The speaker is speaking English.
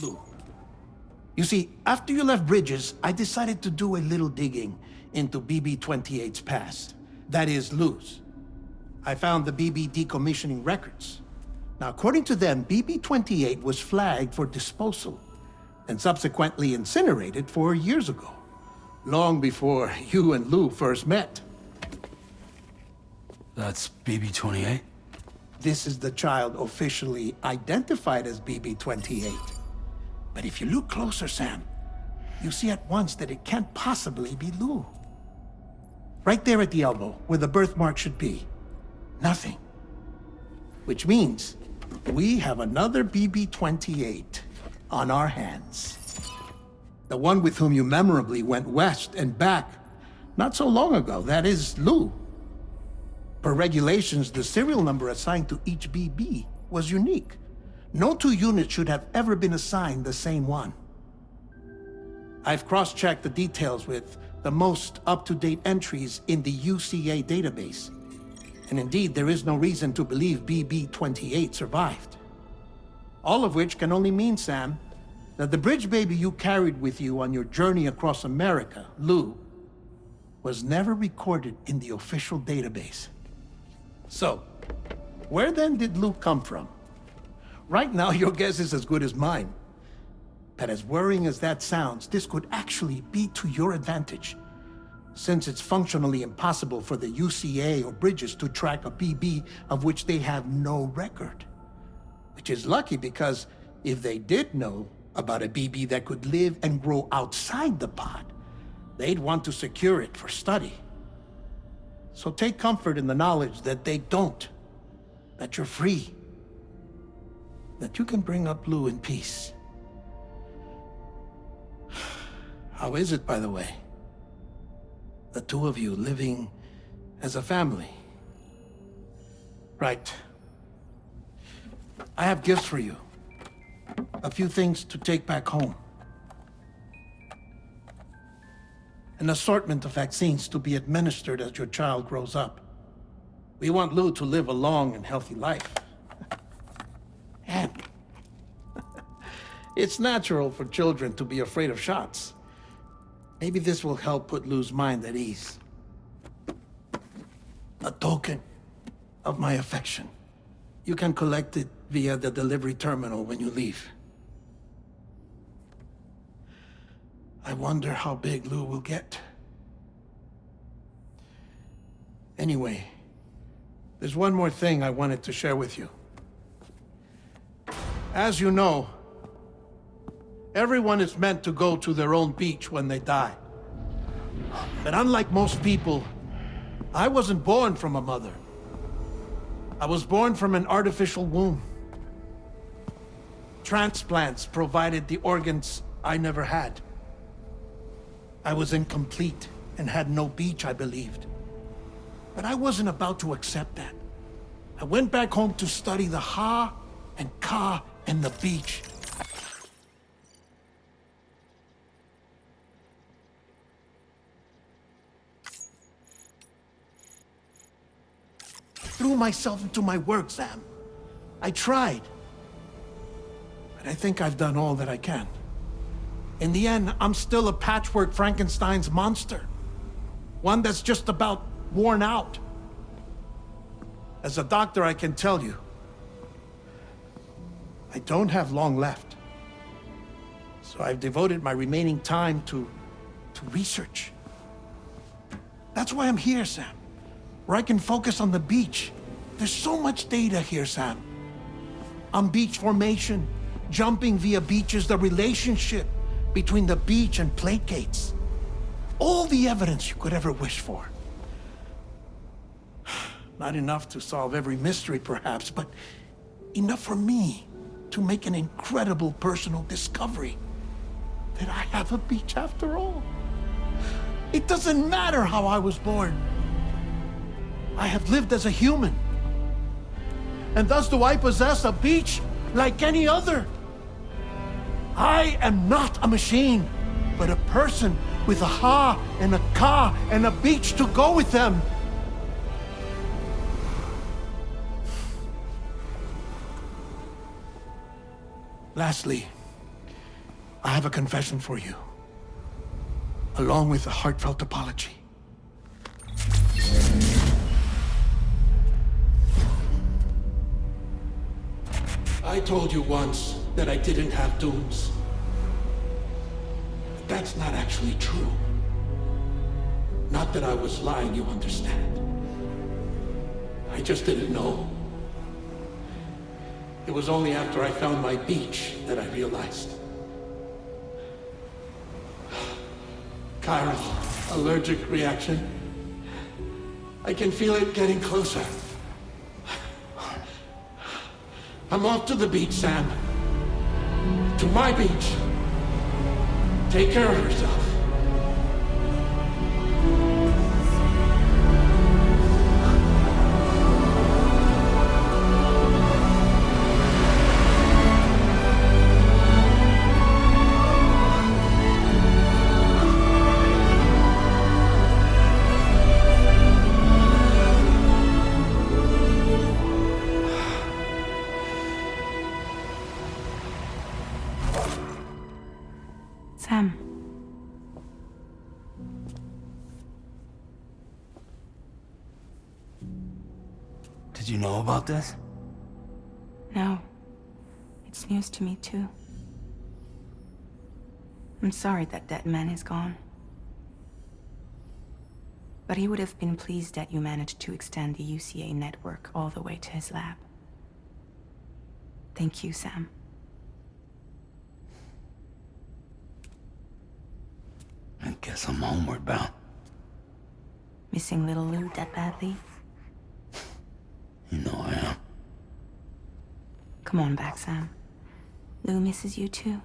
Lou. You see, after you left Bridges, I decided to do a little digging into BB-28's past. That is, Lou's. I found the BB decommissioning records. Now, according to them, BB-28 was flagged for disposal and subsequently incinerated 4 years ago, long before you and Lou first met. That's BB-28? This is the child officially identified as BB-28. But if you look closer, Sam, you see at once that it can't possibly be Lou. Right there at the elbow, where the birthmark should be. Nothing. Which means we have another BB-28 on our hands. The one with whom you memorably went west and back not so long ago, that is Lou. Per regulations, the serial number assigned to each BB was unique. No two units should have ever been assigned the same one. I've cross-checked the details with the most up-to-date entries in the UCA database. And indeed, there is no reason to believe BB-28 survived. All of which can only mean, Sam, that the bridge baby you carried with you on your journey across America, Lou, was never recorded in the official database. So, where then did Lou come from? Right now, your guess is as good as mine. But as worrying as that sounds, this could actually be to your advantage, since it's functionally impossible for the UCA or Bridges to track a BB of which they have no record. Which is lucky because if they did know about a BB that could live and grow outside the pod, they'd want to secure it for study. So take comfort in the knowledge that they don't, that you're free, that you can bring up Lou in peace. How is it, by the way? The two of you living as a family. Right. I have gifts for you. A few things to take back home. An assortment of vaccines to be administered as your child grows up. We want Lou to live a long and healthy life. And it's natural for children to be afraid of shots. Maybe this will help put Lou's mind at ease. A token of my affection. You can collect it via the delivery terminal when you leave. I wonder how big Lou will get. Anyway, there's one more thing I wanted to share with you. As you know, everyone is meant to go to their own beach when they die. But unlike most people, I wasn't born from a mother. I was born from an artificial womb. Transplants provided the organs I never had. I was incomplete and had no beach, I believed. But I wasn't about to accept that. I went back home to study the Ha and Ka and the beach. Threw myself into my work, Sam. I tried. But I think I've done all that I can. In the end, I'm still a patchwork Frankenstein's monster. One that's just about worn out. As a doctor, I can tell you, I don't have long left. So I've devoted my remaining time to research. That's why I'm here, Sam. Where I can focus on the beach. There's so much data here, Sam. On beach formation, jumping via beaches, the relationship between the beach and plate gates. All the evidence you could ever wish for. Not enough to solve every mystery, perhaps, but enough for me to make an incredible personal discovery that I have a beach after all. It doesn't matter how I was born. I have lived as a human. And thus do I possess a beach like any other. I am not a machine, but a person with a Ha and a Ka and a beach to go with them. Lastly, I have a confession for you, along with a heartfelt apology. I told you once that I didn't have dooms. But that's not actually true. Not that I was lying, you understand. I just didn't know. It was only after I found my beach that I realized. Kyra's allergic reaction. I can feel it getting closer. I'm off to the beach, Sam. To my beach. Take care of yourself. Sam. Did you know about this? No. It's news to me, too. I'm sorry that that man is gone. But he would have been pleased that you managed to extend the UCA network all the way to his lab. Thank you, Sam. I guess I'm homeward bound. Missing little Lou that badly? You know I am. Come on back, Sam. Lou misses you too.